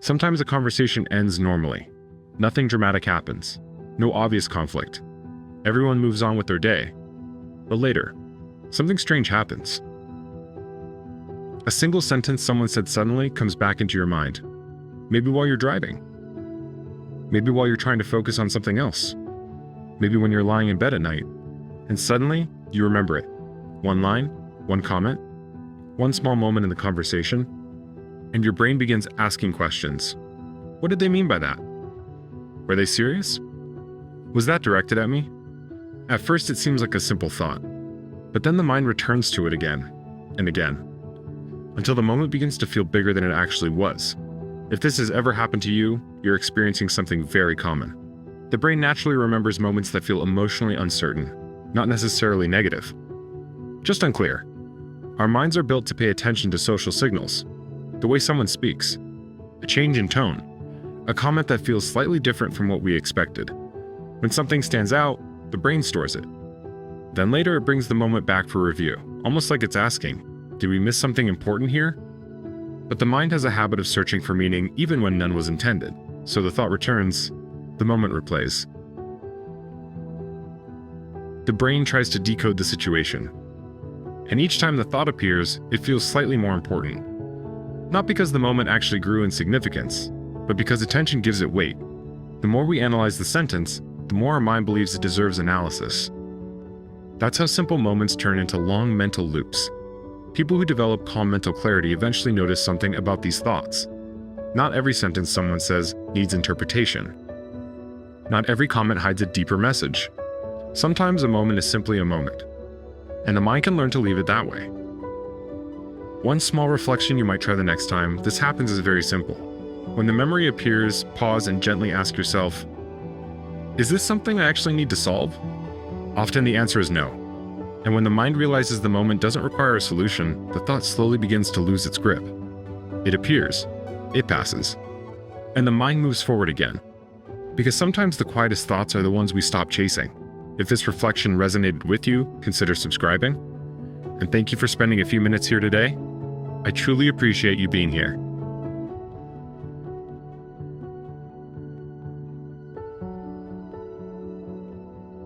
Sometimes a conversation ends normally. Nothing dramatic happens. No obvious conflict. Everyone moves on with their day. But later, something strange happens. A single sentence someone said suddenly comes back into your mind. Maybe while you're driving. Maybe while you're trying to focus on something else. Maybe when you're lying in bed at night. And suddenly, you remember it. One line, one comment, one small moment in the conversation, and your brain begins asking questions. What did they mean by that? Were they serious? Was that directed at me? At first it seems like a simple thought, but then the mind returns to it again and again, until the moment begins to feel bigger than it actually was. If this has ever happened to you, you're experiencing something very common. The brain naturally remembers moments that feel emotionally uncertain, not necessarily negative. Just unclear. Our minds are built to pay attention to social signals, the way someone speaks, a change in tone, a comment that feels slightly different from what we expected. When something stands out, the brain stores it. Then later it brings the moment back for review, almost like it's asking, did we miss something important here? But the mind has a habit of searching for meaning even when none was intended, so the thought returns, the moment replays. The brain tries to decode the situation, and each time the thought appears, it feels slightly more important. Not because the moment actually grew in significance, but because attention gives it weight. The more we analyze the sentence, the more our mind believes it deserves analysis. That's how simple moments turn into long mental loops. People who develop calm mental clarity eventually notice something about these thoughts. Not every sentence someone says needs interpretation. Not every comment hides a deeper message. Sometimes a moment is simply a moment, and the mind can learn to leave it that way. One small reflection you might try the next time this happens is very simple. When the memory appears, pause and gently ask yourself, is this something I actually need to solve? Often the answer is no. And when the mind realizes the moment doesn't require a solution, the thought slowly begins to lose its grip. It appears, it passes, and the mind moves forward again. Because sometimes the quietest thoughts are the ones we stop chasing. If this reflection resonated with you, consider subscribing. And thank you for spending a few minutes here today. I truly appreciate you being here.